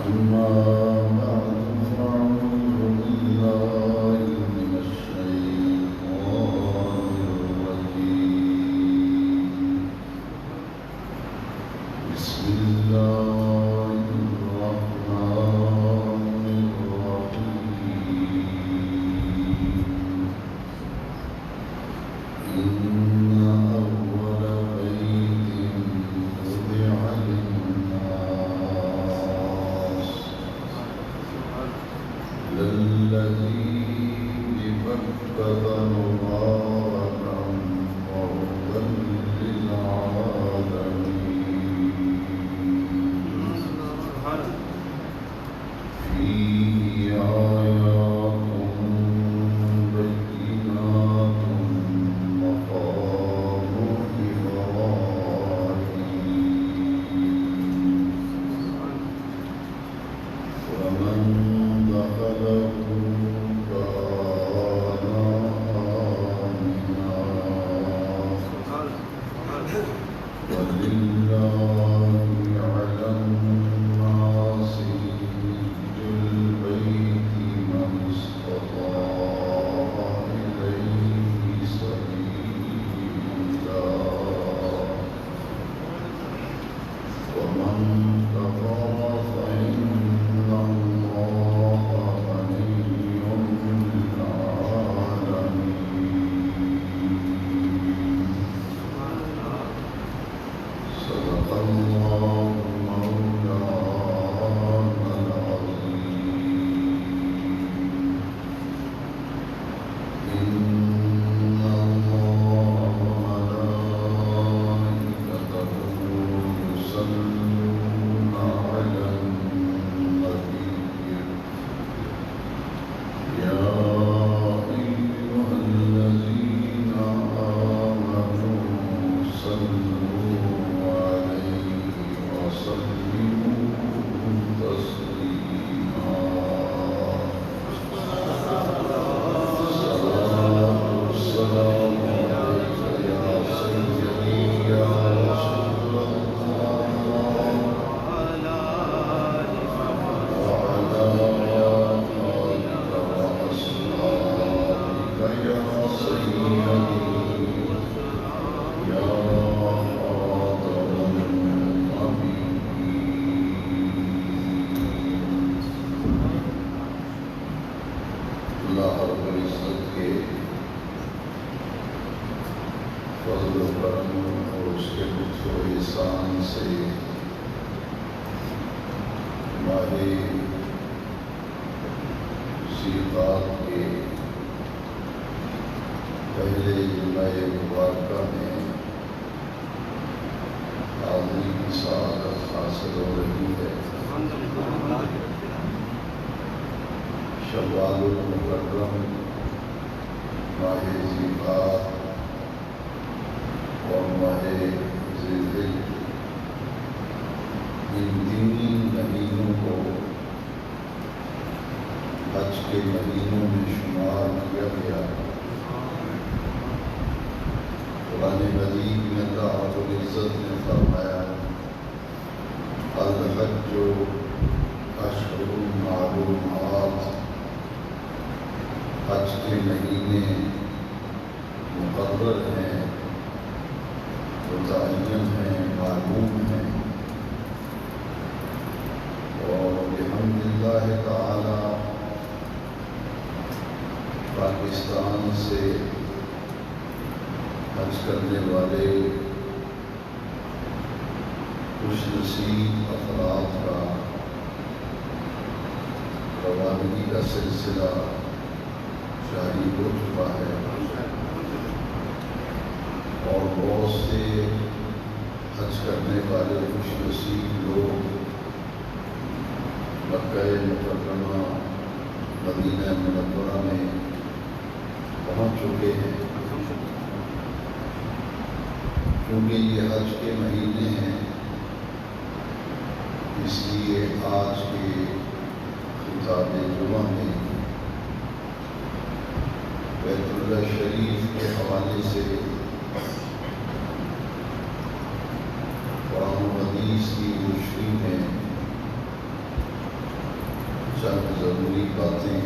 أما بعد فأعوذ بالله من الشيطان الرجيم بسم الله الرحمن الرحيم إن أول بيت وضع للناس للذي ببكة مباركا وهدى للعالمين فيه آيات بينات مقام إبراهيم ومن دخله كان آمنا ولله على الناس حج البيت من استطاع إليه سبيلا ومن كفر فإن الله غني عن العالمين صدق الله مولانا العظيم إن الله وملائكته يصلون على النبي يا أيها الذين آمنوا صلوا عليه وسلموا تسليما السلام عليك يا سيدي يا رسول الله وعلى آلك وأصحابك يا سيدي يا خاتم النبيين اللہ رب العزت کے فضل و کرم اور اس کے لطف و احسان سے ماہ ذیقعدہ کے پہلے جمعہ مبارکہ میں حاضری کی سعادت حاصل ہو رہی ہے۔ شوال المکرم، ماہ ذیقعدہ اور ماہ ذی الحجہ، ان تین مہینوں کو حج کے مہینوں میں شمار کیا گیا۔ قرآن مجید میں اللہ رب العزت نے فرمایا الحج اشہر معلومات، حج کے مہینے مقرر ہیں، متعین ہیں، معلوم ہیں، اور بحمد اللہ تعالی پاکستان سے حج کرنے والے خوش نصیب افراد کا روانگی کا سلسلہ جاری ہو چکا ہے، اور بہت سے حج کرنے والے خوش نصیب لوگ مکہ مکرمہ مدینہ منورہ میں پہنچ چکے ہیں۔ کیونکہ یہ حج کے مہینے ہیں، اس لیے آج کے خطاب جمعہ میں بیت اللہ شریف کے حوالے سے قرآن و حدیث کی روشنی میں ضروری باتیں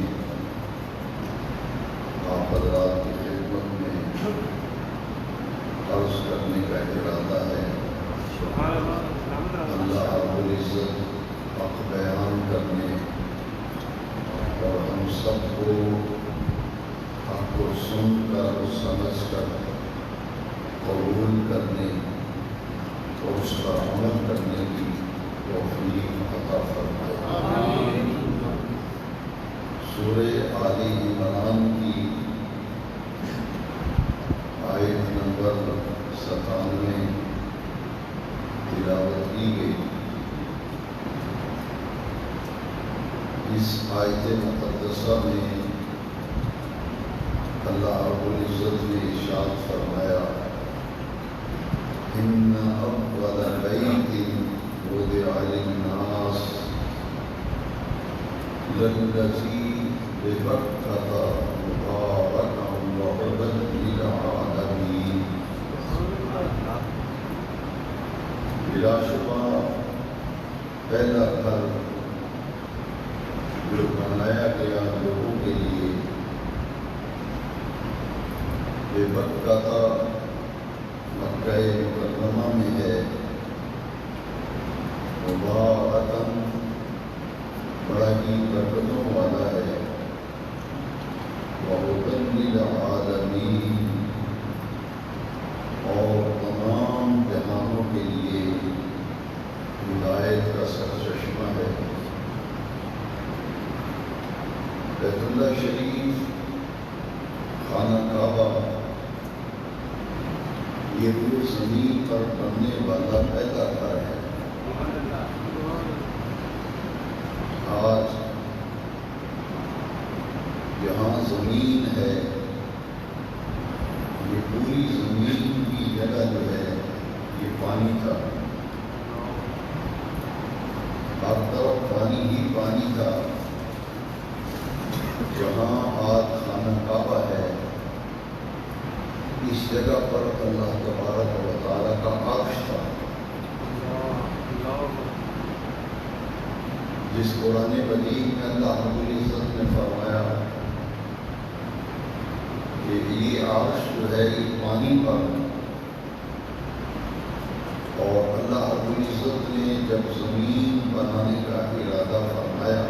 آپ حضرات کی خدمت میں عرض کرنے کا ارادہ ہے۔ اللہ رب العزت حق بیان کرنے اور ہم سب کو حق کو سن کر سمجھ کر قبول کرنے اور اس پر عمل کرنے کی توفیق عطا فرمائے۔ سورہ آل عمران کی آیت نمبر 97 تلاوت کی گئی۔ اس آیت مقدسہ میں اللہ رب العزت نے ارشاد فرمایا ان اول بیت وضع للناس للذی ببکۃ مبارکا وہدی للعالمین۔ بلا شبہ پہلا گھر جو بنایا گیا لوگوں کے لیے بے برکت مکہ مکرمہ میں ہے، مبارکاً بڑا ہی برکتوں والا ہے، وہدی للعالمین اور تمام جہانوں کے لیے ہدایت کا سرچشمہ ہے۔ بیت اللہ شریف، خانہ کعبہ، یہ روح زمین پر بننے والا پہلا گھر ہے۔ آج یہاں زمین ہے، یہ پوری زمین کی جگہ جو ہے یہ پانی تھا، ہر طرف پانی ہی پانی تھا۔ جہاں آج خانہ کعبہ ہے، اس جگہ پر اللہ تبارک و تعالیٰ کا عرش تھا، جس قرآن مجید میں اللہ رب العزت نے فرمایا کہ یہ عرش جو ہے یہ پانی پر، اور اللہ رب العزت نے جب زمین بنانے کا ارادہ فرمایا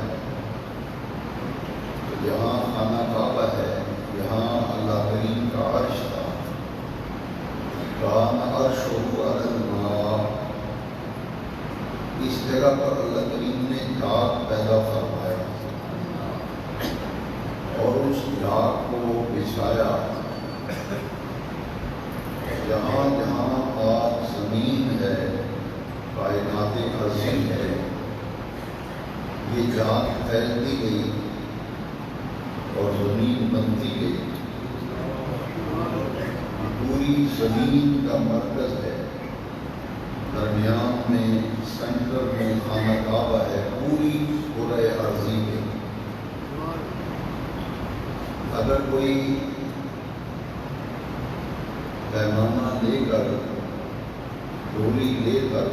تو جہاں خانہ کعبہ ہے یہاں اللہ کریم کا عرش تھا۔ کان عرشہ علی الماء، اس جگہ پر اللہ کریم نے ڈھاک پیدا فرمایا اور اس ڈھاک کو بچھایا۔ جہاں جہاں آج زمین ہے، کائنات عظیم ہے، یہ ڈھاک پھیلتی گئی اور زمین بنتی گئی۔ پوری زمین کا مرکز ہے، درمیان میں سینٹر میں خانہ کعبہ ہے، پوری کرۂ ارضی میں۔ اگر کوئی پیمانہ لے کر، ڈولی لے کر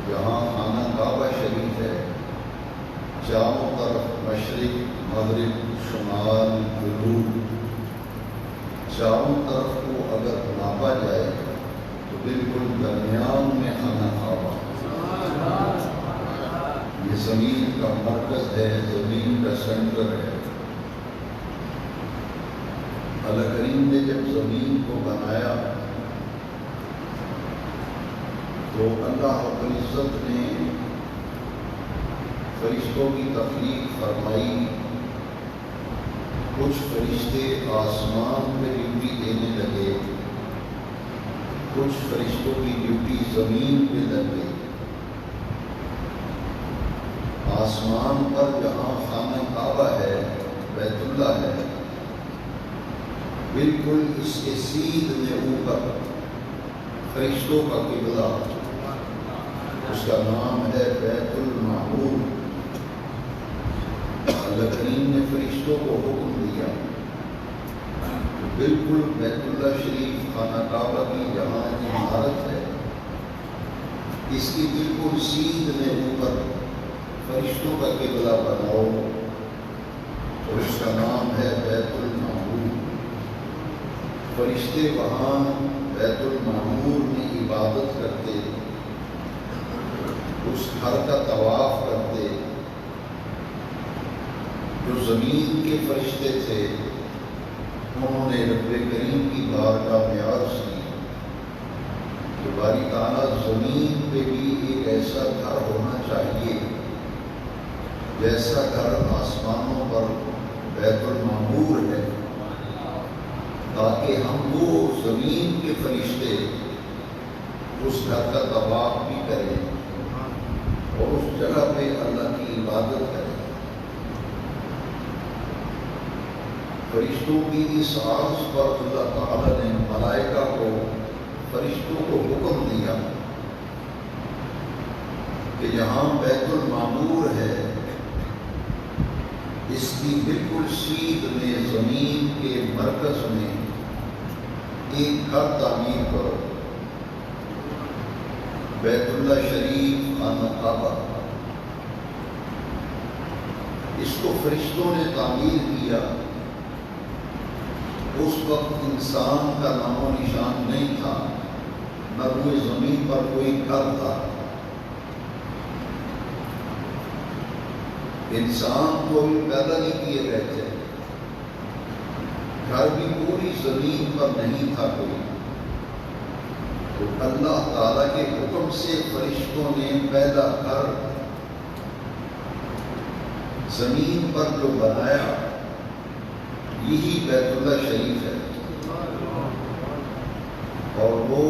جہاں خانہ کعبہ شریف ہے، چاروں طرف مشرق مغرب شمال جنوب چاروں طرف کو اگر ناپا جائے تو بالکل درمیان میں خانہ کعبہ، یہ زمین کا مرکز ہے، زمین کا سینٹر ہے۔ اللہ کریم نے جب زمین کو بنایا تو اللہ رب العزت نے فرشتوں کی تخلیق فرمائی۔ کچھ فرشتے آسمان پہ ڈیوٹی دینے لگے، کچھ فرشتوں کی ڈیوٹی زمین پہ لگ گئی۔ آسمان پر جہاں خانہ کعبہ ہے، بیت اللہ ہے، بالکل اس کے سیدھ میں اوپر فرشتوں کا قبلہ، اس کا نام ہے بیت المعمور۔ اللہ کریم نے فرشتوں کو حکم دیا بالکل بیت اللہ شریف خانہ کعبہ کی جہاں عمارت ہے، اس کی بالکل سیدھ میں اوپر فرشتوں کا قبلہ بناؤ اور اس کا نام ہے بیت المعمور۔ فرشتے وہاں بیت المعمور میں عبادت کرتے، اس گھر کا طواف کرتے۔ جو زمین کے فرشتے تھے انہوں نے رب کریم کی بارگاہ میں عرض کی کہ باری تعالیٰ زمین پہ بھی ایک ایسا گھر ہونا چاہیے جیسا گھر آسمانوں پر بیت المعمور ہے، تاکہ ہم وہ زمین کے فرشتے اس گھر کا طواف بھی کریں اور اس جگہ پہ اللہ کی عبادت کریں۔ فرشتوں کی اس عرض پر اللہ تعالیٰ نے ملائکہ کو، فرشتوں کو حکم دیا کہ جہاں بیت المعمور ہے اس کی بالکل سیدھ میں زمین کے مرکز میں ایک گھر تعمیر کرو، بیت اللہ شریف خانہ کعبہ۔ اس کو فرشتوں نے تعمیر کیا۔ اس وقت انسان کا نام و نشان نہیں تھا، نہ کوئی زمین پر کوئی گھر تھا۔ انسان کو بھی پیدا نہیں کیے گئے تھے، گھر بھی پوری زمین پر نہیں تھا کوئی۔ تو اللہ تعالیٰ کے حکم سے فرشتوں نے پہلا گھر زمین پر جو بنایا یہی بیت اللہ شریف ہے۔ اور وہ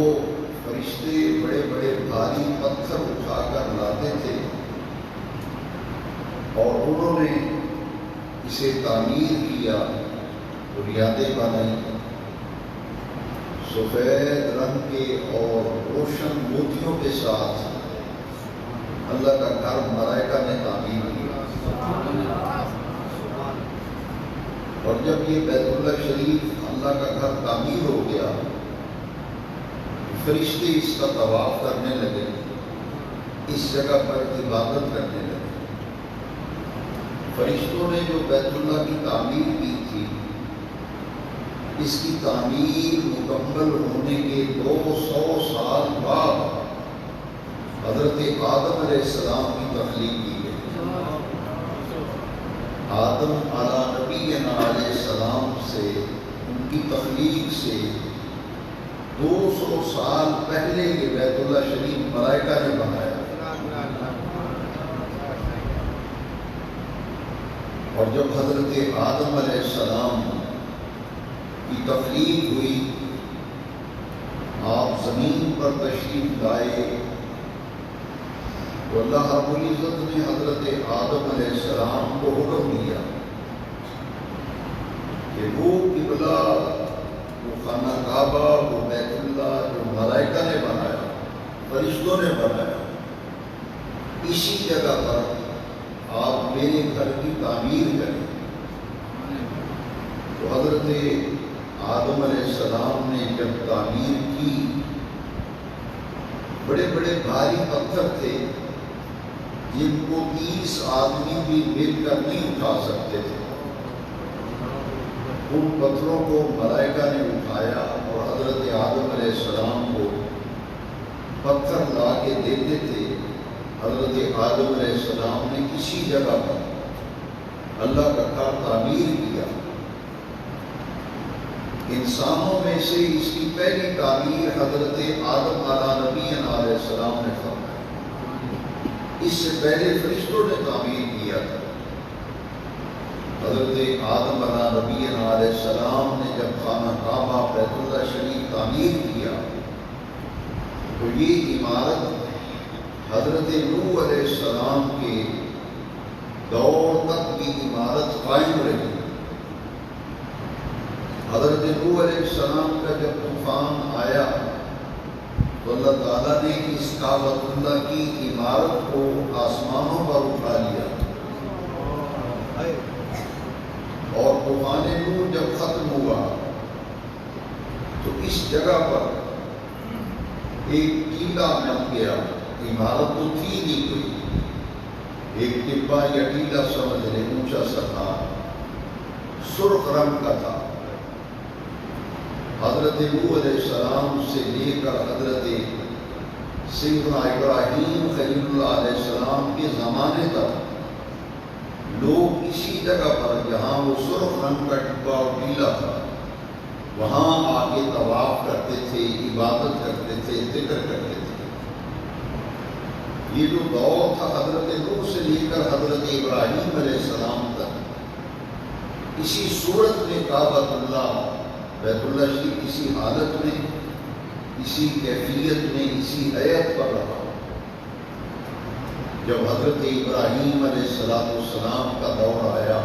فرشتے بڑے بڑے بھاری پتھر اٹھا کر لاتے تھے اور انہوں نے اسے تعمیر کیا، بنیادیں بنائی، سفید رنگ کے اور روشن موتیوں کے ساتھ اللہ کا گھر ملائکہ نے تعمیر کیا۔ اور جب یہ بیت اللہ شریف اللہ کا گھر تعمیر ہو گیا، فرشتے اس کا طواف کرنے لگے، اس جگہ پر عبادت کرنے لگے۔ فرشتوں نے جو بیت اللہ کی تعمیر کی تھی، اس کی تعمیر مکمل ہونے کے 200 سال بعد حضرت آدم علیہ السلام کی تخلیق کی گئی۔ آدم علیہ نبینا علیہ السلام سے، ان کی تخلیق سے 200 سال پہلے یہ بیت اللہ شریف ملائکہ نے بنایا۔ اور جب حضرت آدم علیہ السلام کی تخلیق ہوئی، آپ زمین پر تشریف لائے، تو اللہ رب العزت نے حضرت آدم علیہ السلام کو حکم دیا کہ وہ قبلہ، وہ خانہ کعبہ، وہ بیت اللہ جو ملائکہ نے بنایا، فرشتوں نے بنایا، اسی جگہ پر آپ میرے گھر کی تعمیر کریں۔ تو حضرت آدم علیہ السلام نے جب تعمیر کی، بڑے بڑے بھاری پتھر تھے جن کو 30 آدمی بھی مل کر نہیں اٹھا سکتے تھے۔ ان پتھروں کو ملائکہ نے اٹھایا اور حضرت آدم علیہ السلام کو پتھر لا کے دیتے تھے۔ حضرت آدم علیہ السلام نے اسی جگہ پر اللہ کا گھر تعمیر کیا۔ انسانوں میں سے اس کی پہلی تعمیر حضرت آدم علیہ نبینا علیہ السلام نے فرمائی۔ اس سے پہلے فرشتوں نے تعمیر کیا تھا۔ حضرت آدم علیہ نبینا علیہ السلام نے جب خانہ کعبہ بیت اللہ شریف تعمیر کیا تو یہ عمارت حضرت نوح علیہ السلام کے دور تک کی عمارت قائم رہی۔ حضرت نوح علیہ السلام کا جب طوفان آیا تو اللہ تعالیٰ نے اس کعبۃ اللہ کی عمارت کو آسمانوں پر اٹھا لیا، اور طوفان نوح جب ختم ہوا تو اس جگہ پر ایک ٹیلا بن گیا۔ عمارت تو تھی نہیں کوئی، ایک ٹبا یا ٹیلا سمجھ لیں، اونچا سا تھا، سرخ رنگ کا تھا۔ حضرت نوح علیہ السلام سے لے کر حضرت سیدنا ابراہیم خلیل اللہ علیہ السلام کے زمانے تک لوگ اسی جگہ پر جہاں وہ سرخ رنگ کا ٹبا اور ٹیلا تھا وہاں آ کے طواف کرتے تھے، عبادت کرتے تھے، ذکر کرتے تھے۔ یہ جو دور تھا حضرت نوح سے لے کر حضرت ابراہیم علیہ السلام تک، اسی صورت میں کعبۃ اللہ بیت اللہ شریف اسی حالت میں، اسی کیفیت میں، اسی حیت پر رہا۔ جب حضرت ابراہیم علیہ السلام کا دور آیا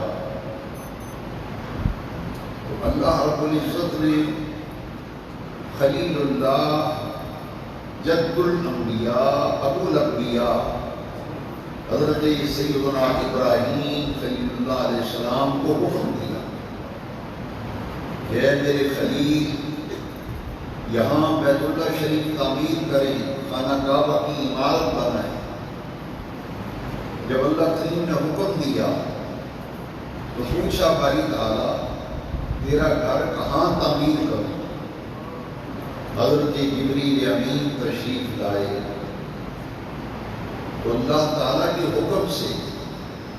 تو اللہ رب العزت نے خلیل اللہ، جد الانبیاء، ابو الانبیاء حضرت سیدنا ابراہیم خلیل اللہ علیہ السلام کو حکم دیا کہ اے میرے خلیل، یہاں بیت اللہ شریف تعمیر کریں، خانہ کعبہ کی عمارت بنائیں۔ جب اللہ کریم نے حکم دیا تو پوچھا باری تعالیٰ تیرا گھر کہاں تعمیر کروں؟ حضرت جبریل امین تشریف لائے تو اللہ تعالیٰ کے حکم سے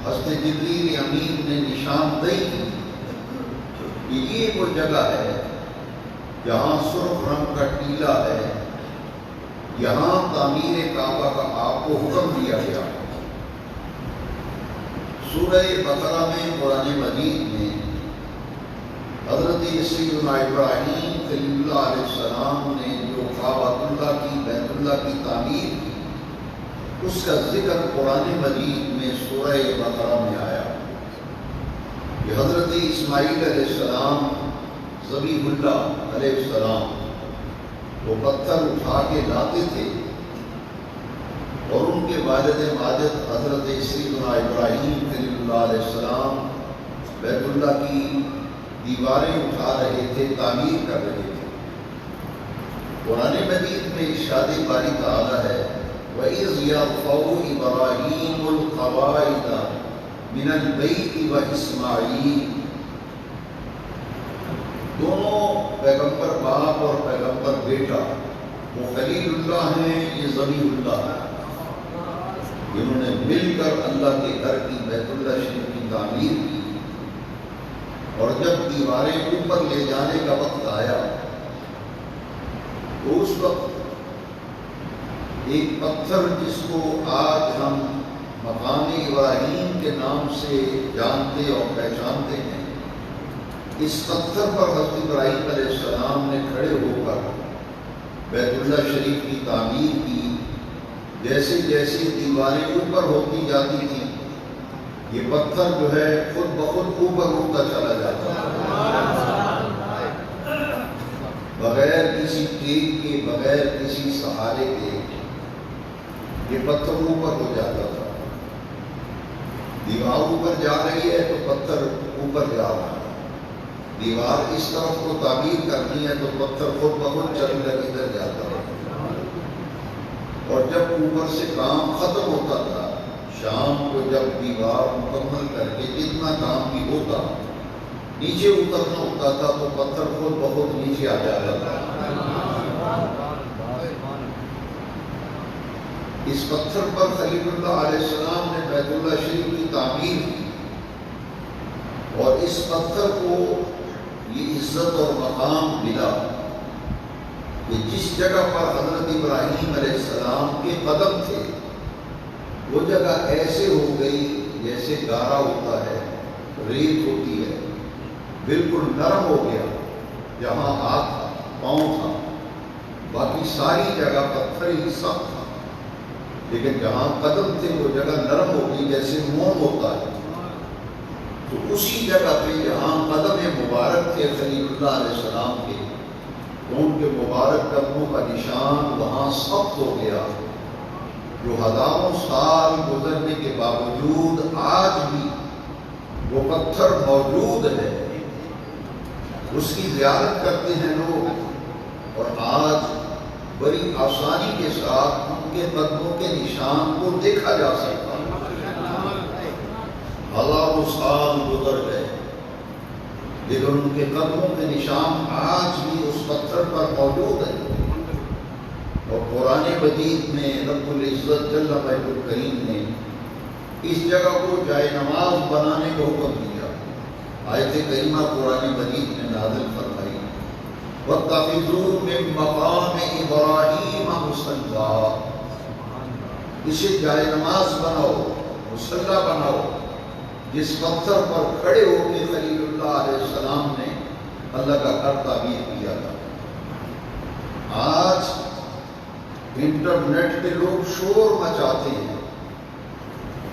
حضرت جبریل امین نے نشاندہی کی کہ یہ وہ جگہ ہے جہاں سرخ رنگ کا ٹیلا ہے، یہاں تعمیر کعبہ کا آپ کو حکم دیا گیا۔ سورہ بقرہ میں، قرآن مجید میں حضرت سیدنا ابراہیم خلیل اللہ علیہ السلام نے جو کعبۃ اللہ کی، بیت اللہ کی تعمیر کی، اس کا ذکر قرآن مجید میں سورہ بقرہ میں آیا کہ حضرت اسماعیل علیہ السلام، ذبیح اللہ علیہ السلام وہ پتھر اٹھا کے لاتے تھے اور ان کے والد ماجد حضرت سیدنا ابراہیم خلیل اللہ علیہ السلام بیت اللہ کی دیواریں اٹھا رہے تھے، تعمیر کر رہے تھے۔ قرآن مجید میں ارشاد باری تعالیٰ ہے وَإِذْ يَرْفَعُ إِبْرَاهِيمُ الْقَوَاعِدَ مِنَ الْبَيْتِ وَإِسْمَاعِيلُ، دونوں پیغمبر باپ اور پیغمبر بیٹا، وہ خلیل اللہ ہیں، یہ ذبیح اللہ ہے، جنہوں نے مل کر اللہ کے گھر کی، بیت اللہ شریف کی تعمیر کی۔ اور جب دیواریں اوپر لے جانے کا وقت آیا تو اس وقت ایک پتھر جس کو آج ہم مقام ابراہیم کے نام سے جانتے اور پہچانتے ہیں، اس پتھر پر حضرت ابراہیم علیہ السلام نے کھڑے ہو کر بیت اللہ شریف کی تعمیر کی۔ جیسے جیسے دیواریں اوپر ہوتی جاتی تھیں، یہ پتھر جو ہے خود بخود اوپر اٹھتا چلا جاتا ہے، بغیر کسی ٹیک کے، بغیر کسی سہارے کے یہ پتھر اوپر ہو جاتا تھا۔ دیوار اوپر جا رہی ہے تو پتھر اوپر جا رہا ہے، دیوار اس طرف کو تعمیر کرنی ہے تو پتھر خود بخود چل کر ادھر جاتا ہے۔ اور جب اوپر سے کام ختم ہوتا تھا، شام کو جب دیوار مکمل کر کے جتنا کام بھی ہوتا، نیچے اترنا ہوتا تھا تو پتھر خود بخود نیچے آ جاتا تھا۔ اس پتھر پر خلیل اللہ علیہ السلام نے بیت اللہ شریف کی تعمیر کی، اور اس پتھر کو یہ عزت اور مقام ملا کہ جس جگہ پر حضرت ابراہیم علیہ السلام کے قدم تھے وہ جگہ ایسے ہو گئی جیسے گارا ہوتا ہے، ریت ہوتی ہے، بالکل نرم ہو گیا۔ جہاں ہاتھ تھا، پاؤں تھا، باقی ساری جگہ پتھر ہی سخت تھا، لیکن جہاں قدم تھے وہ جگہ نرم ہو گئی جیسے موم ہوتا ہے۔ تو اسی جگہ پہ جہاں قدم مبارک تھے خلیل اللہ علیہ السلام کے، تو ان کے مبارک قدموں کا نشان وہاں سخت ہو گیا، جو ہزاروں سال گزرنے کے باوجود آج بھی وہ پتھر موجود ہے، اس کی زیارت کرتے ہیں لوگ، اور آج بڑی آسانی کے ساتھ ان کے قدموں کے نشان کو دیکھا جا سکتا ہے۔ سال گزر گئے، لیکن ان کے قدموں کے نشان آج بھی اس پتھر پر موجود ہیں۔ اور قرآن مجید میں رب العزت جل مجدہ الکریم نے اس جگہ کو جائے نماز بنانے کو حکم دیا۔ آیت کریمہ قرآن مجید میں نازل فرمائی، وَاتَّخِذُوا مِن مَّقَامِ إِبْرَاهِيمَ مُصَلًّى، اسے جائے نماز بناؤ، مصلی بناؤ، جس پتھر پر کھڑے ہو کے خلیل اللہ علیہ السلام نے اللہ کا گھر تعمیر کیا تھا۔ آج انٹرنیٹ پہ لوگ شور مچاتے ہیں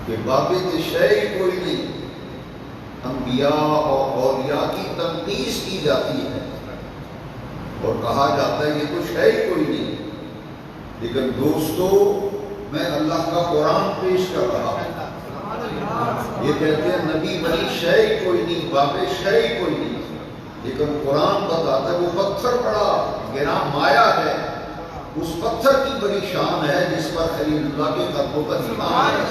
کہ بابت شے کوئی نہیں، انبیاء اور اولیاء کی تنقیص کی جاتی ہے اور کہا جاتا ہے یہ تو شے کوئی نہیں۔ لیکن دوستو، میں اللہ کا قرآن پیش کر رہا ہوں، یہ کہتے ہیں نبی بنی شے کوئی نہیں، بابت شے کوئی نہیں، لیکن قرآن بتاتا ہے وہ پتھر بڑا گراں مایا ہے، اس پتھر کی بڑی شان ہے جس پر خلیل اللہ کے قدموں پر ایمان ہے۔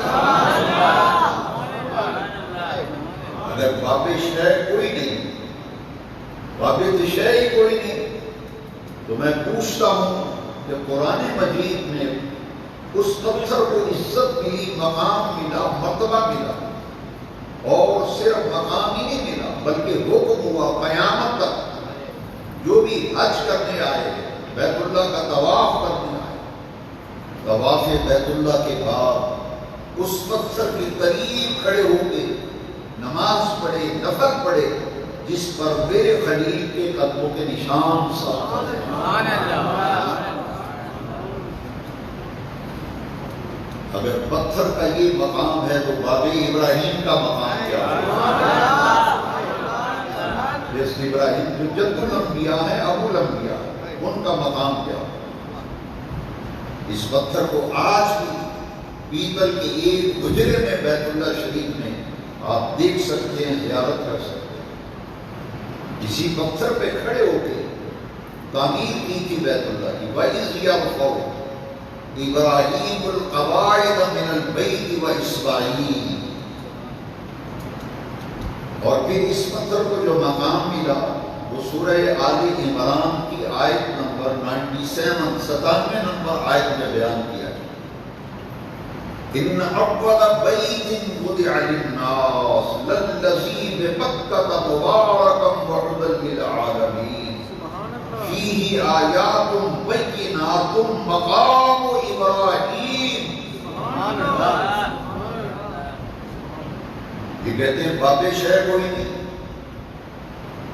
اگر بابت شے کوئی نہیں، بابت شے کوئی نہیں، تو میں پوچھتا ہوں کہ قرآن مجید میں اس پتھر کو عزت ملی، مقام ملا، مرتبہ ملا، اور صرف مقام ہی نہیں ملا بلکہ حکم ہوا قیامت تک جو بھی حج کرنے آئے، بیت اللہ کا طواف کرنے آئے، طواف بیت اللہ کے بعد اس پتھر کے قریب کھڑے ہو کے نماز پڑھے، نفل پڑھے، جس پر میرے خلیل کے قدموں کے نشان ساتھ ہیں۔ اگر پتھر کا یہ مقام ہے تو باب ابراہیم کا مقام کیا ہے؟ جیسے ابراہیم جو جد الانبیاء ہے، ابو الانبیاء، ان کا مقام کیا ہے؟ اس پتھر کو آج بھی پیتل کے ایک حجرے میں بیت اللہ شریف میں آپ دیکھ سکتے ہیں، زیارت کر سکتے ہیں۔ اسی پتھر پہ کھڑے ہو کے تعمیر کی تھی بیت اللہ کی۔ وَإِذْ يَرْفَعُ إِبْرَاهِيمُ الْقَوَاعِدَ مِنَ الْبَيْتِ وَإِسْمَاعِیلُ، اور پھر اس پتھر کو جو مقام ملا وہ سورہ آل عمران کی آیت نمبر 97 نمبر آیت میں بیان کیا ہے۔ إِنَّ أَوَّلَ بَيْتٍ وُضِعَ لِلنَّاسِ لَلَّذِي بِبَكَّةَ مُبَارَكًا وَهُدًى لِلْعَالَمِينَ فِيهِ آيَاتٌ بَيِّنَاتٌ مَقَامُ إِبْرَاهِيمَ۔ یہ کہتے ہیں بابت شے کوئی نہیں،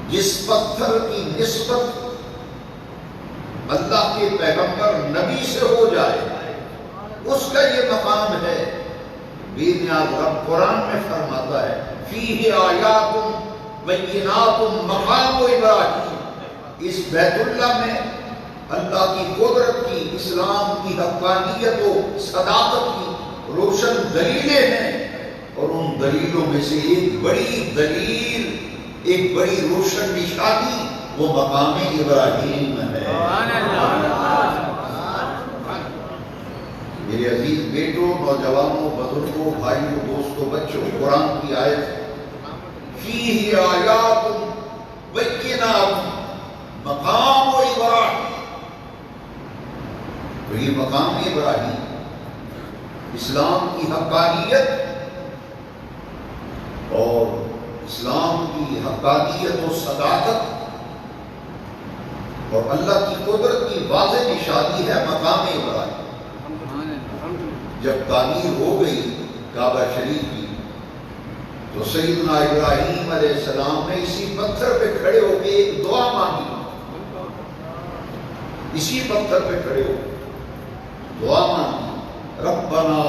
جس پتھر کی نسبت اللہ کے پیغمبر نبی سے ہو جائے اس کا یہ مقام ہے۔ بے نیاز رب قرآن میں فرماتا ہے فیہ آیات بینات مقام ابراہیم، اس بیت اللہ میں اللہ کی قدرت کی، اسلام کی حقانیت و صداقت کی روشن دلیلیں ہیں، اور ان دلیلوں میں سے ایک بڑی دلیل، ایک بڑی روشن نشانی وہ مقام ابراہیم ہے۔ میرے عزیز بیٹوں، نوجوانوں، بزرگوں، بھائیوں، دوستوں، بچوں، قرآن کی آیت فیہ آیات بینات مقام ابراہیم، تو یہ مقام ابراہیم اسلام کی حقانیت اور اسلام کی حقانیت و صداقت اور اللہ کی قدرت کی واضح نشانی ہے مقام ابراہیم۔ جب تعمیر ہو گئی کعبہ شریف کی تو سیدنا ابراہیم علیہ السلام نے اسی پتھر پہ کھڑے ہو کے ایک دعا مانگی، اسی پتھر پہ کھڑے ہو دعا مانگی، ربنا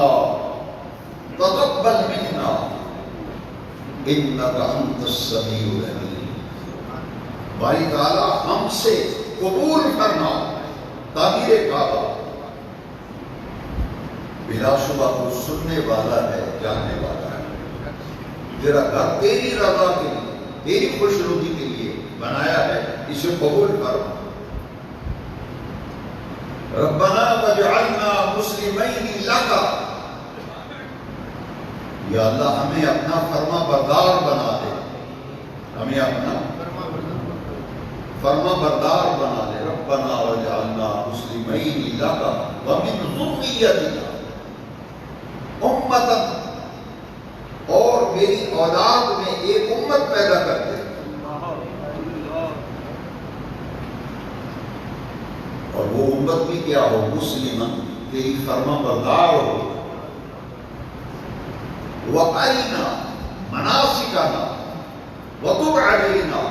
تقبل منا انک انت السمیع العلیم، باری تعالیٰ ہم سے قبول کرنا تعمیر کعبہ۔ بلا شبہ وہ سننے والا ہے، جاننے والا ہے، تیرا گھر تیری رضا کے لیے، تیری خوش روزی کے لیے بنایا ہے، اسے قبول کرنا۔ ربنا وجعلنا مسلمین لک، یا اللہ ہمیں اپنا فرما بردار بنا دے، ہمیں اپنا فرما بردار بنا دے۔ ربنا وجعلنا مسلمین لک ومن ذریتنا امۃ، اور میری اولاد میں ایک امت پیدا کر دے، اور وہ امت بھی کیا ہو؟ مسلمن، تیری فرما بردار ہو۔ وَأَرِنَا مَنَاسِكَنَا وَتُبْ عَلَيْنَا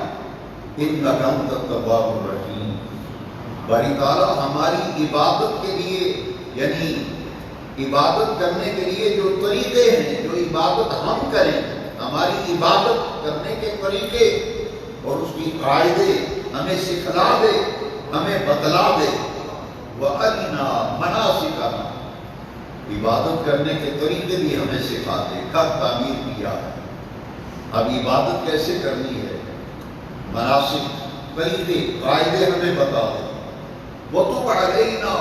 إِنَّكَ أَنْتَ التَّوَّابُ الرَّحِيمُ۔ باری تعالیٰ ہماری عبادت کے لیے، یعنی عبادت کرنے کے لیے جو طریقے ہیں، جو عبادت ہم کریں، ہماری عبادت کرنے کے طریقے اور اس کی قاعدے ہمیں سکھلا دے، ہمیں بتلا دے۔ وَأَرِنَا مَنَاسِكَنَا، عبادت کرنے کے طریقے بھی ہمیں سکھا دے۔ کب تعمیر کیا ہے، اب عبادت کیسے کرنی ہے، مناسک طریقے قاعدے ہمیں بتا دے۔ وَتُبْ عَلَيْنَا،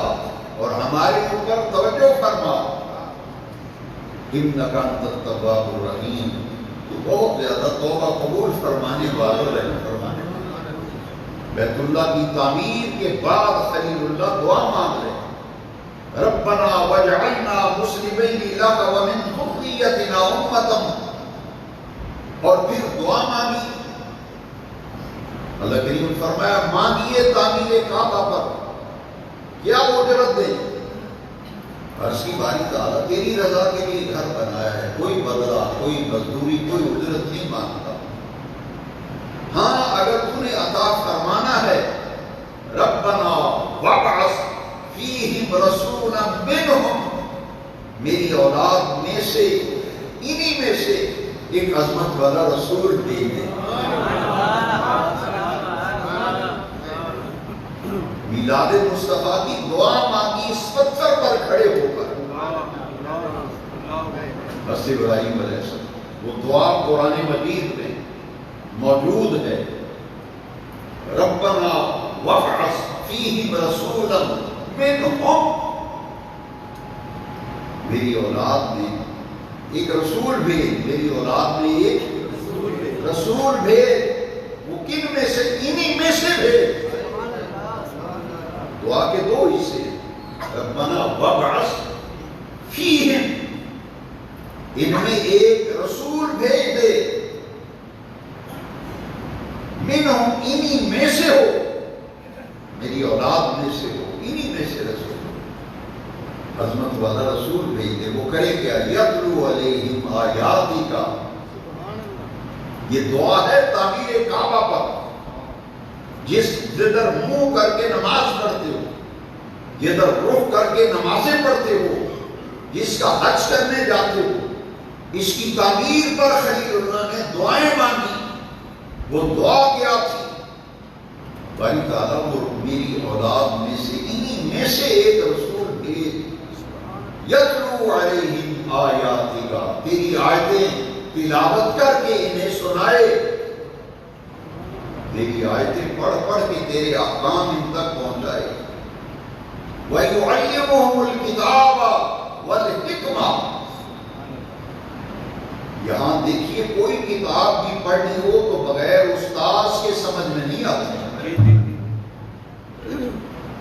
اور ہمارے اوپر توجہ فرما۔ إِنَّكَ أَنْتَ التَّوَّابُ الرَّحِيمُ، تو بہت زیادہ توبہ قبول فرمانے والوں رحم فرمانے والے۔ بیت اللہ کی تعمیر کے بعد خلیل اللہ دعا مانگ رہے ہیں، ربنا وجعلنا مسلمین لک ومن ذریتنا امۃ، اور پھر دعا مانگی۔ اللہ کریم نے فرمایا مانگیے تعمیر کعبہ پر، کیا وہ اجرت دیں؟ عرض کی باری تعالیٰ تیری رضا کے لیے گھر بنایا ہے، کوئی بدلہ، کوئی مزدوری، کوئی اجرت نہیں مانگتا۔ ہاں اگر تو نے عطا فرمانا ہے، ربنا وابعث فیہم رسولا منہم، میری اولاد میں سے، انہی میں سے ایک عظمت والا رسول بھیج دے۔ میلاد مصطفیٰ کی دعا مانگی اس پتھر پر کھڑے ہو کر، مسجد ابراہیم علیہ السلام۔ وہ دعا قرآن مجید میں موجود ہے، ربنا وابعث فیہم رسولا منہم، میری اولاد میں ایک رسول بھیج، میری اولاد میں ایک رسول بھیج۔ وہ کن میں سے؟ انہی میں سے بھیج۔ دعا کے دو حصے، ربنا وابعث فیہم، ان میں ایک رسول بھیج دے، منہم، انہی میں سے ہو، میری اولاد میں سے ہو، انہی میں سے رسول، عظمت والا رسول بھیج دے۔ وہ کرے کیا؟ یتلو علیہم آیاتک، یہ دعا ہے تعمیر کعبہ پر، جس جدھر منہ کر کے نماز پڑھتے ہو، جدھر رخ کر کے نمازیں پڑھتے ہو، جس کا حج کرنے جاتے ہو، اس کی تعمیر پر خلیل اللہ نے دعائیں مانگی۔ وہ دعا کیا تھی؟ باری تعالیٰ وہ میری اولاد میں سے، انہی میں سے ایک رسول بھیج، یتلو علیہم آیاتک، تیری آیتیں تلاوت کر کے انہیں سنائے، تیری آیتیں پڑھ پڑھ کے تیرے احکام ان تک پہنچائے۔ وَيُعَلِّمُهُمُ الْكِتَابَ وَالْحِكْمَةَ، یہاں دیکھیے کوئی کتاب بھی پڑھنی ہو تو بغیر استاذ کے سمجھ میں نہیں آتی۔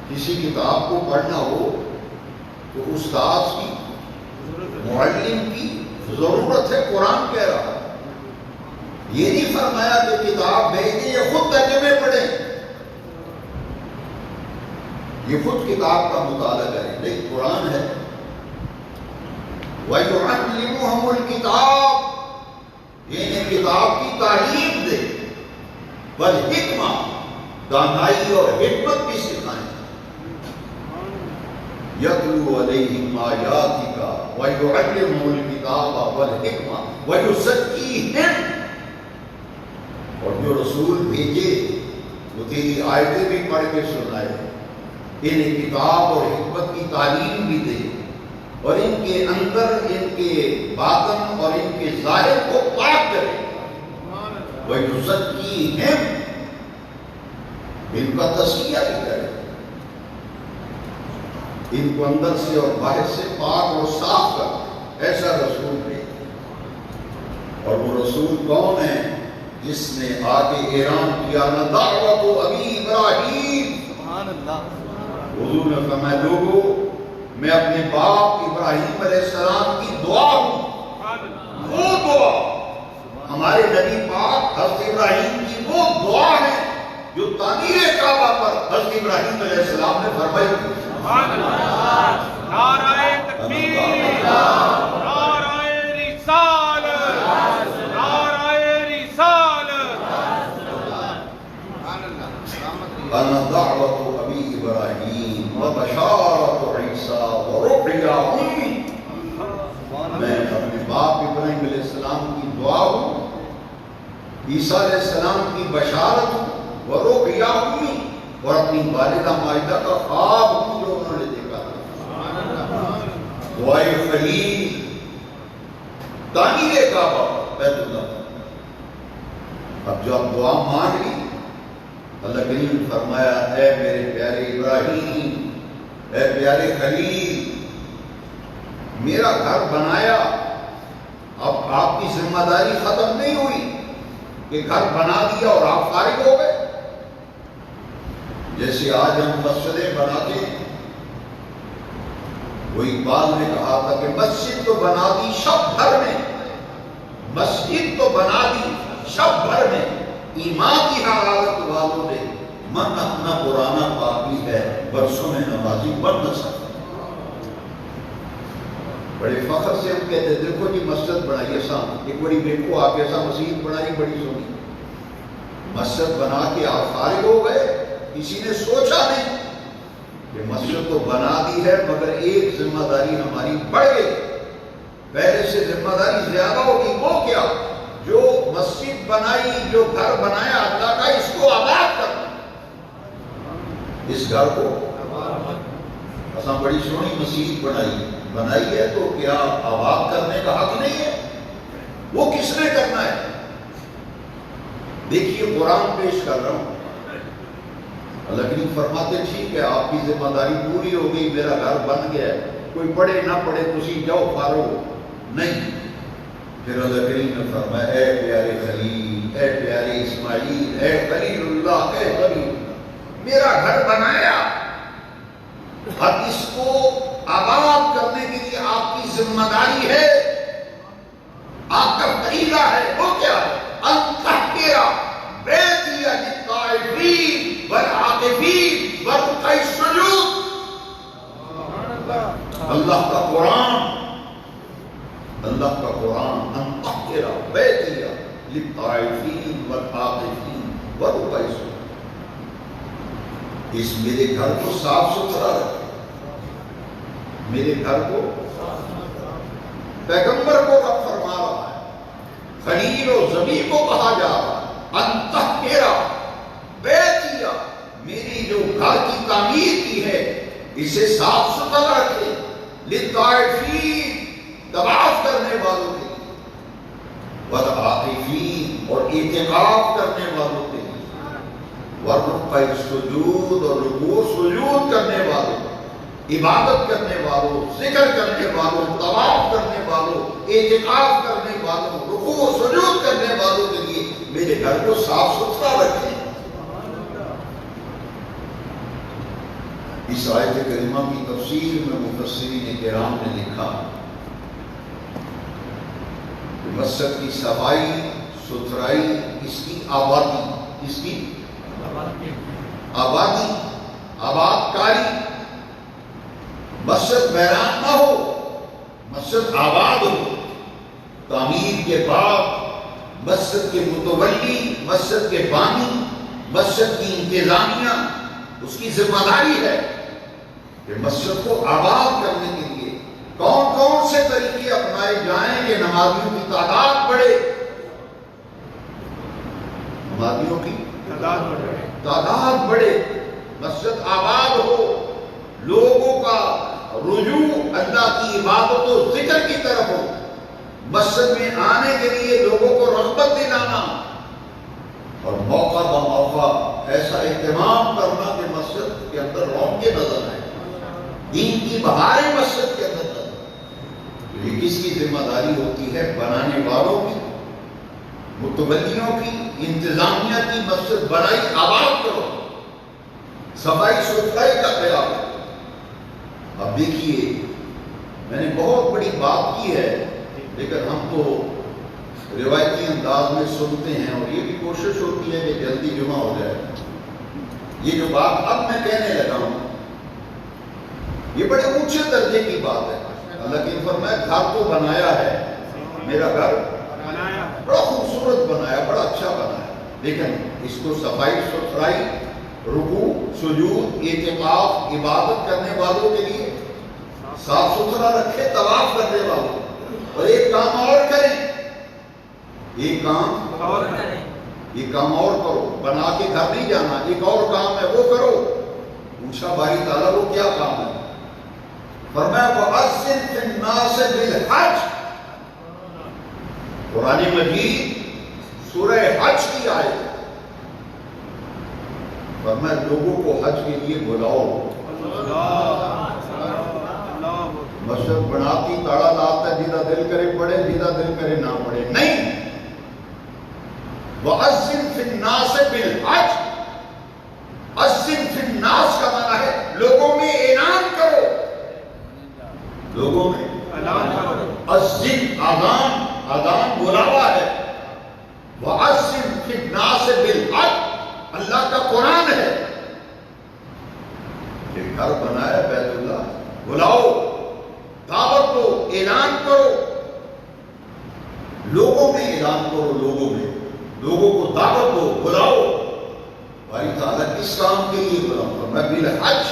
کسی کتاب کو پڑھنا ہو تو استاذ کی، معلم کی ضرورت ہے۔ قرآن کہہ رہا ہے، یہ نہیں فرمایا کہ کتاب بھیجیں یا خود ترجمے پڑھیں، یہ خود کتاب کا مطالعہ کریں، لیکن قرآن ہے۔ وَيُعَلِّمُهُمُ الْكِتَابَ، یہ کتاب کی تعلیم دے، وَالْحِكْمَةَ، دانائی اور حکمت بھی سکھائیں۔ یتلو علیہم آیاتک وَيُعَلِّمُهُمُ الْكِتَابَ وَالْحِكْمَةَ وَيُزَكِّيهِمْ، اور جو رسول بھیجے وہ تیری آیتیں بھی پڑھ کے سنائے، انہیں کتاب اور حکمت کی تعلیم بھی دے، اور ان کے اندر ان کے باطن اور ان کے ظاہر کو پاک کرے۔ وَيُزَكِّيهِمْ، ان کا تزکیہ بھی کرے، ان کو اندر سے اور باہر سے پاک اور صاف کر، ایسا رسول ہے۔ اور وہ رسول کون ہے جس نے آگے اعلان کیا نہ دعوت ابی ابراہیم، سبحان اللہ، حضور نے فرمایا لوگوں میں اپنے باپ ابراہیم علیہ السلام کی دعا ہوں، وہ دعا ہمارے نبی پاک حضرت ابراہیم کی وہ دعا ہے جو تعمیر کعبہ پر حضرت ابراہیم علیہ السلام نے فرمائی تھی۔ سبحان اللہ، نعرہ تکبیر، نعرہ رسالت، نعرہ رسالت، انا دعوت ابی ابراہیم و بشارت عیسیٰ و رقیہ امی، میں اپنے باپ ابراہیم علیہ السلام کی دعا ہوں، عیسیٰ علیہ السلام کی بشارت ہوں، و رقیہ امی، اور اپنی والدہ مائدہ کا خواب ہوں جو انہوں نے دیکھا تھا۔ دعائے خلیل، تعمیر کعبہ بیت اللہ۔ اب جو اب دعا مانگ لی، اللہ کریم نے فرمایا اے میرے پیارے ابراہیم، اے پیارے خلیل، میرا گھر بنایا، اب آپ کی ذمہ داری ختم نہیں ہوئی کہ گھر بنا دیا اور آپ فارغ ہو گئے۔ جیسے آج ہم مسجدیں بناتے ہیں، وہ اقبال نے کہا تھا کہ مسجد تو بنا دی شب بھر میں، مسجد تو بنا دی شب بھر میں، ایمان کی حرارت والوں نے من اپنا پرانا پاپی ہے، برسوں میں نمازی بن نہ سکتا۔ بڑے فخر سے ہم کہتے ہیں دیکھو جی مسجد بنائی ایسا، ایک بڑی دیکھو آپ ایسا مسجد بنائی بڑی سونی، مسجد بنا کے آپ فارغ ہو گئے، کسی نے سوچا نہیں کہ مسجد تو بنا دی ہے مگر ایک ذمہ داری ہماری بڑھ گئی، پہلے سے ذمہ داری زیادہ ہوگی۔ وہ کیا؟ جو مسجد بنائی، جو گھر بنایا اللہ کا، اس کو آباد کرنا، اس گھر کو اساں بڑی سونی مسجد بنائی ہے تو کیا آباد کرنے کا حق نہیں ہے؟ وہ کس نے کرنا ہے؟ دیکھیے قرآن پیش کر رہا ہوں، اللہ کریم فرماتے ٹھیک ہے آپ کی ذمہ داری پوری ہو گئی، میرا گھر بن گیا ہے، کوئی پڑھے نہ پڑھے تسی جاؤ فارغ ہو، نہیں۔ پھر اللہ کریم نے فرمایا اے پیارے خلیل، اے پیارے اسماعیل، اے خلیل اللہ، اے خلیل، میرا گھر بنایا، اب اس کو آباد کرنے کے لیے آپ کی ذمہ داری ہے، آپ کا فریضہ ہے، وہ کیا ہے؟ انتحکرہ بیتیہ للطائفین والعاکفین والرکع السجود۔ اللہ کا قرآن، اللہ کا قرآن، انتحکرہ بیتیہ للطائفین والعاکفین والرکع السجود، اس میرے گھر کو صاف ستھرا رکھے، میرے گھر کو، پیغمبر کو رب فرما رہا ہے، خلیل و ذبیح کو کہا جا رہا ہے انتحکرہ بیتیہ، میری جو گھر کی تعمیر کی ہے اسے صاف ستھرا رکھے، للطائفین، طواف کرنے والوں کے لیے، والعاکفین، اور اعتکاف کرنے والوں کے لیے، والرکع السجود، اور رکوع سجود کرنے والوں، عبادت کرنے والوں، ذکر کرنے والوں، طواف کرنے والوں، اعتکاف کرنے والوں، رکوع سجود کرنے والوں کے لیے میرے گھر کو صاف ستھرا رکھیں۔ اس آیت کریمہ کی تفسیر میں مفسرین کرام نے لکھا کہ مسجد کی صفائی ستھرائی، اس کی آبادی، اس کی آبادی، آباد کاری، مسجد ویران نہ ہو، مسجد آباد ہو، تعمیر کے بعد مسجد کے متولی، مسجد کے بانی، مسجد کی انتظامیہ، اس کی ذمہ داری ہے کہ مسجد کو آباد کرنے کے لیے کون کون سے طریقے اپنائے جائیں کہ نمازیوں کی تعداد بڑھے، نمازیوں کی تعداد بڑھے، مسجد آباد ہو، لوگوں کا رجوع اللہ کی عبادت و ذکر کی طرف ہو، مسجد میں آنے کے لیے لوگوں کو رغبت دلانا، اور موقع بموقع ایسا اہتمام کرنا کہ مسجد کے اندر رونقیں نظر آئیں، دین کی بہاریں مسجد کے اندر نظر آئیں۔ یہ کس کی ذمہ داری ہوتی ہے؟ بنانے والوں کی، متولیوں کی، انتظامیہ کی مسجد بنائی، آباد کرو، صفائی ستھرائی کا خیال ہے۔ اب دیکھیے میں نے بہت بڑی بات کی ہے، لیکن ہم تو روایتی انداز میں سنتے ہیں اور یہ بھی کوشش ہوتی ہے کہ جلدی جمع ہو جائے۔ یہ جو بات اب میں کہنے لگا ہوں یہ بڑے اونچے درجے کی بات ہے۔ اللہ کی فرمایا گھر تو بنایا ہے، میرا گھر بڑا خوبصورت بنایا، بڑا اچھا بنایا، لیکن اس کو صفائی ستھرائی، رکوع سجود اعتکاف عبادت کرنے والوں کے لیے صاف ستھرا رکھے، طواف کرنے والوں، اور ایک کام اور کریں، ایک کام یہ کام اور کرو، بنا کے گھر نہیں جانا، ایک اور کام ہے وہ کرو۔ پوچھا باری تعالیٰ وہ کیا کام ہے؟ فرمایا وَأَذِّن فِي النَّاسِ بِالْحَجِّ، قرآن مجید سورہ حج کی آیت، فرمایا لوگوں کو حج کے لیے بلاؤ۔ مسجد بناتی تاڑا لاتا، جیدہ دل کرے پڑھے، جیدہ دل کرے نہ پڑھے، نہیں۔ وَأَذِّن فِي النَّاسِ بِالْحَجِّ، اذن فی الناس کا معنی ہے لوگوں میں اعلان کرو، لوگوں میں اعلان کرو۔ اذن اذان، اذان بلاوا ہے۔ وَأَذِّن فِي النَّاسِ بِالْحَجِّ اللہ کا قرآن ہے۔ ایک گھر بنایا بیت اللہ، بلاؤ، دعوت دو، اعلان کرو، لوگوں میں اعلان کرو، لوگوں کو دعوت دو، بلاؤ۔ بھائی تعالیٰ کس کام کے لیے بلاؤں گا؟ میں بالحج،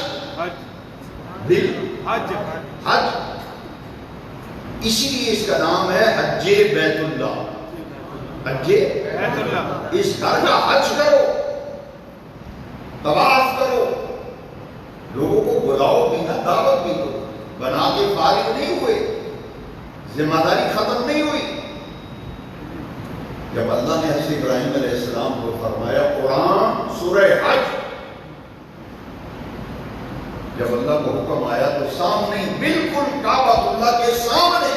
حج، اسی لیے اس کا نام ہے حج بیت اللہ، حج بیت اللہ۔ اس گھر کا حج کرو، طواف کرو، لوگوں کو بلاؤ بھی نہ، دعوت بھی دو۔ بنا کے فارغ نہیں ہوئے، ذمہ داری ختم نہیں ہوئی۔ جب اللہ نے حضرت ابراہیم علیہ السلام کو فرمایا قرآن سورہ حج، جب اللہ کو حکم آیا تو سامنے بالکل کعبہ اللہ کے سامنے،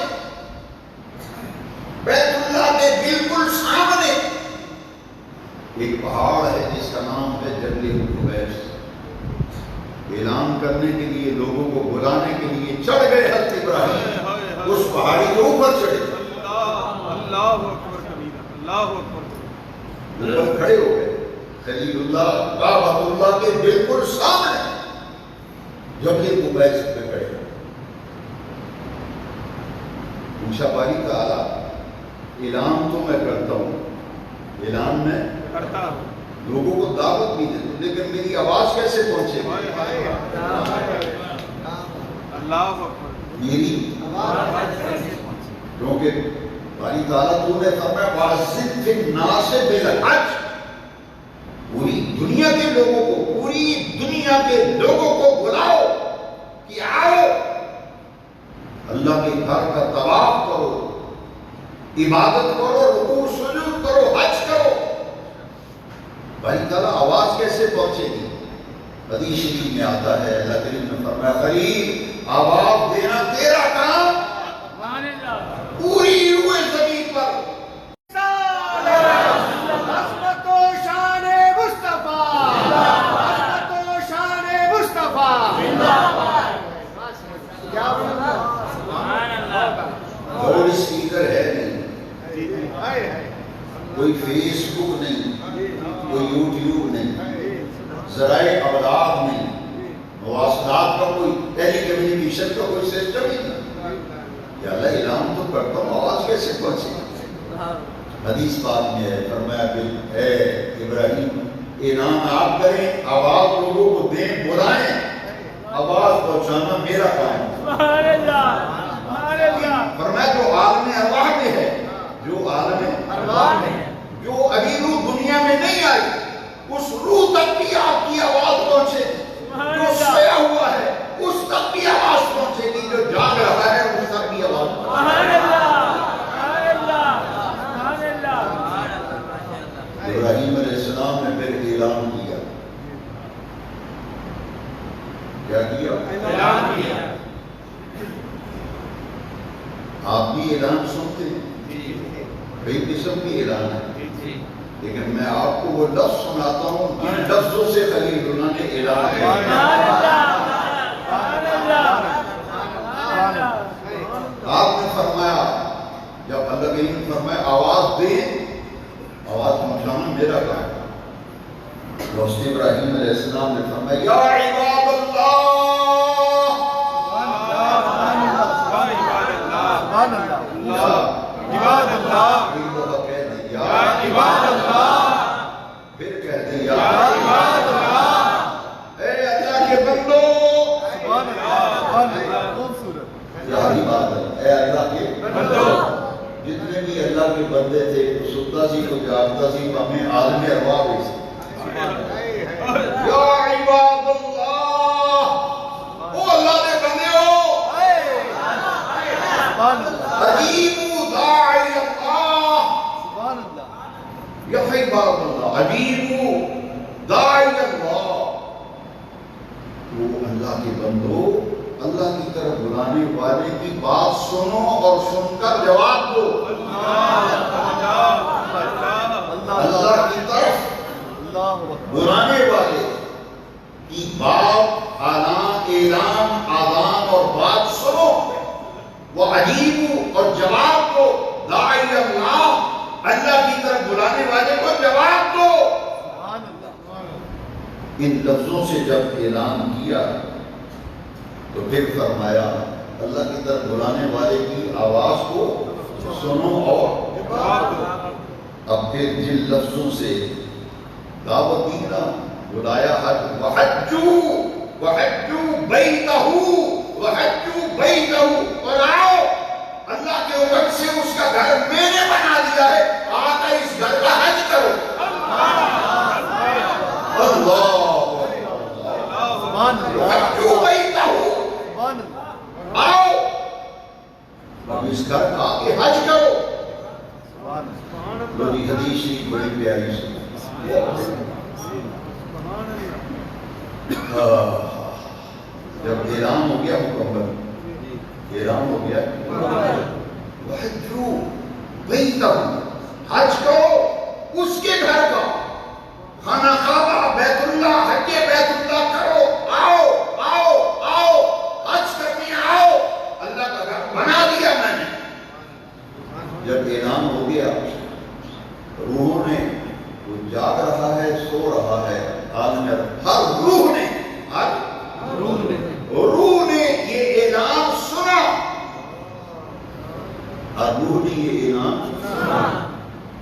بیت اللہ کے بالکل سامنے ایک پہاڑ ہے جس کا نام ہے جبل قبیس۔ اعلان کرنے کے لیے، لوگوں کو بلانے کے لیے چڑھ گئے حضرت ابراہیم، اس پہاڑی کے اوپر چڑھے، اللہ اکبر کبیرہ، اللہ اکبر، اوپر کھڑے ہو گئے، خلیل اللہ کعبۃ اللہ کے بالکل سامنے جبل قبیس پہ کھڑے۔ پوچھا باری تعالیٰ اعلان تو میں کرتا ہوں، اعلان میں کرتا ہوں، لوگوں کو دعوت بھی دیتا ہوں، لیکن میری آواز کیسے پہنچے گی؟ اللہ اکبر، میری کیونکہ باری تعالیٰ تو نے فرمایا وَأَذِّن فِي النَّاسِ بِالْحَجِّ، پوری دنیا کے لوگوں کو، پوری دنیا کے لوگوں کو بلاؤ کہ آؤ اللہ کے گھر کا طواف کرو، عبادت کرو، رکوع سجود کرو، حج کرو۔ بھائی تعالیٰ آواز کیسے پہنچے گی؟ حدیث شریف میں آتا ہے اللہ کریم نے فرمایا خلیل آواز دینا تیرا کام، پوری روئے زمین پر عظمت و شان مصطفیٰ، عظمت و شان مصطفیٰ، کیا لاؤڈ اسپیکر ہے نہیں، کوئی فیس بک نہیں، کوئی یوٹیوب نہیں، ذرائع ابلاغ نہیں، مواصلات کا کوئی ٹیلی کمیونیکیشن کا کوئی سسٹم ہی نہیں۔ یا اللہ اعلان تو کرتا ہوں، آواز کیسے پہنچے؟ حدیث پاک میں ہے فرمایا کہ اے ابراہیم اعلان آپ کریں، آواز لوگوں کو دیں، بلائیں، آواز پہنچانا میرا کام ہے۔ فرمایا جو عالم ارواح میں ہے، جو عالم ارواح میں ہے، جو ابھی روح دنیا میں نہیں آئی، اس روح تک بھی آپ کی آواز پہنچے گی، جو سویا ہوا ہے اس تک بھی آواز پہنچے گی، جو جاگ رہا ہے اس تک بھی آواز پہنچے گی۔ ابراہیم علیہ السلام نے پھر اعلان کیا، کیا کیا؟ اعلان کیا۔ آپ بھی اعلان سنتے ہیں؟ کئی قسم کی اعلان ہے، لیکن میں آپ کو وہ لفظ سناتا ہوں جن لفظوں سے خلیل اللہ نے اعلان کیا۔ آپ نے فرمایا، جب اللہ کریم نے فرمایا آواز دیں، آواز پہنچانا میرا کام ہے۔ دوست ابراہیم علیہ السلام نے فرمایا یا عباد اللہ، عباد اللہ، یا عباد اللہ، پھر کہتے ہیں یا عباد اللہ، اے اللہ کے بندو، یہی بات ہے، اے اللہ کے بندو۔ جتنے بھی اللہ کے بندے تھے، کوئی ستا سی، کوئی جاگتا سی، ہمیں عالم ارواح بھی سی۔ یا عباد اللہ، او اللہ دے بندے ہو، عجیبو داعی اللہ، یا عباد اللہ، عجیبو داعی اللہ، وہ اللہ کے بندو، اللہ کی طرف بلانے والے کی بات سنو اور سن کر جواب دو۔ اللہ کی طرف بلانے والے کی بات، اعلان، آذان اور بات سنو، وہ عجیب اور جواب دو۔ داعی اللہ، اللہ کی طرف بلانے والے کو جواب دو۔ ان لفظوں سے جب اعلان کیا تو پھر فرمایا اللہ کی طرف بلانے والے کی آواز کو سنو اور اب پھر جن لفظوں سے دعوت دی نا، بلایا حج، وحجو بیتہو، اور آؤ اللہ کے حکم سے اس کا گھر میں نے بنا دیا ہے، آ کر اس گھر کا حج کرو۔ اللہ وحجو بیتہو، آؤ اب اس گھر کا آگے حج کرو۔ لوگ حدیث شریف بڑی پیاری سے جب اعلان ہو گیا مکمل، اعلان ہو گیا وحجو بیتہو، حج کرو اس کے گھر کا، خانہ کعبہ، بیت اللہ، حج بیت اللہ کرو، آؤ آؤ آؤ حج کرنے آؤ، اللہ کا گھر بنا دیا میں نے۔ جب اعلان ہو گیا روحوں نے، وہ جاگ رہا ہے، سو رہا ہے، عالم ہر روح نے یہ اعلان سنا، ہر روح نے یہ اعلان سنا،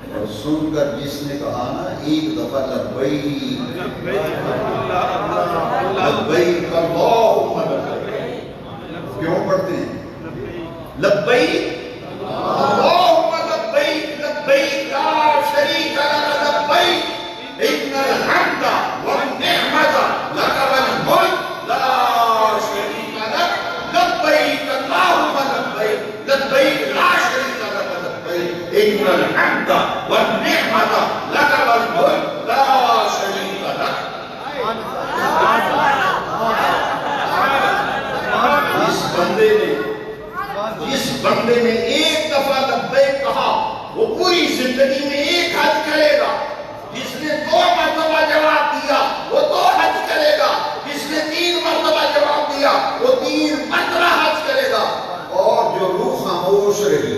اور سن کر جس نے کہا نا ایک دفعہ لبیک لبیک اللہم لبیک، کیوں پڑھتے ہیں لبیک اللہم لبیک لبیک لا شریک لک لبیک ان الحمد والنعمت لک والملک لا شریک لک لبیک اللہم لبیک لبیک لا شریک لک لبیک ان الحمد والنعمت لک والملک لا شریک لک۔ جس بندے نے ایک دفعہ لبیک کہا وہ پوری زندگی میں ایک حج کرے گا، جس نے 2 مرتبہ جواب دیا وہ 2 حج کرے گا، جس نے 3 مرتبہ جواب دیا وہ 3 مرتبہ حج کرے گا، اور جو روح خاموش رہی،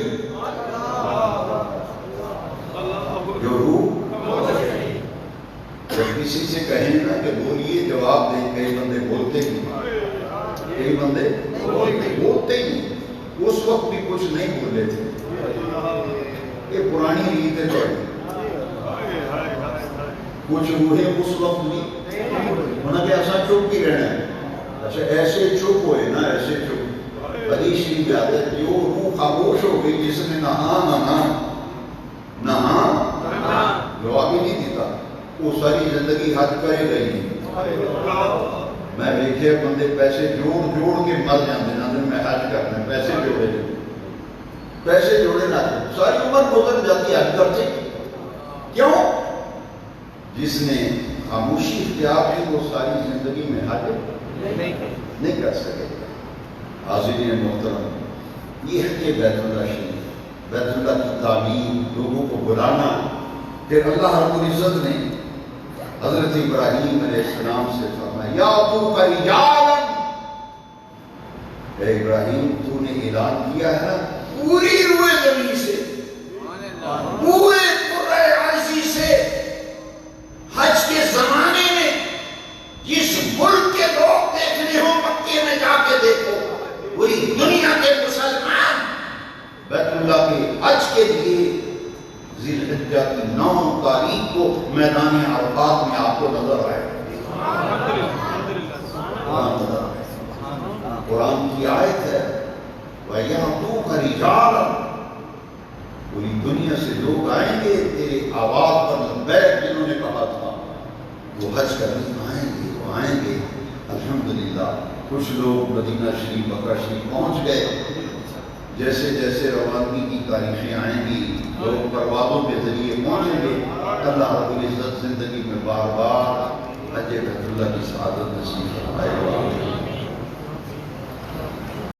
جو روح جب کسی سے کہیں نا کہ بولیے جواب دیں، کئی بندے بولتے ہی، کئی بندے بولتے ہی، اس وقت بھی کچھ نہیں بولے تھے، یہ پرانی ریتیں تھے، کچھ روحیں اس وقت بھی ہونا کہ ایسا چپ بھی رہنا ہے، اچھا ایسے چپ ہوئے نا، ایسے چپ، حدیث شریف یاد ہے جو روح خاموش ہو گئی، جس نے نہا جواب ہی نہیں دیتا، وہ ساری زندگی حج کرے گئی نہیں۔ میں دیکھے بندے پیسے جوڑ کے مر جاتے ہیں، میں حج کرنا ہے، پیسے جوڑے نہ ساری عمر گزر جاتی ہے حج کرتے، کیوں؟ جس نے خاموشی اختیار کی وہ ساری زندگی میں حج نہیں کر سکے۔ حاضرین محترم، یہ حج بیت اللہ شریف بیت اللہ کی تعمیر، لوگوں کو بلانا. پھر اللہ رب العزت نے حضرت ابراہیم علیہ السلام سے فرمایا یا ابو رجالا، اے ابراہیم تو نے اعلان کیا ہے نا پوری روئے زمین سے، پورے قرۂ عرضی سے، حج کے زمانے میں جس ملک کے لوگ دیکھنے ہوں مکے میں جا کے دیکھو، پوری دنیا کے مسلمان بیت اللہ کے حج کے لیے ذی الحجہ کی 9 تاریخ کو میدان عرفات میں آپ کو نظر آئے. قرآن کی آیت ہے وَيَعْتُوكَ رِجَالًا، پوری دنیا سے لوگ آئیں گے تیرے آواز پر لبیک جنہوں نے کہا تھا، وہ حج کرنے آئیں گے، وہ آئیں گے. الحمدللہ کچھ لوگ مدینہ شریف مکہ شریف پہنچ گئے. جیسے جیسے روانگی کی تاریخیں آئیں گی لوگ پروازوں کے ذریعے پہنچیں گے. اللہ رب العزت زندگی میں بار بار حج بیت اللہ کی سعادت نصیب فرمائے.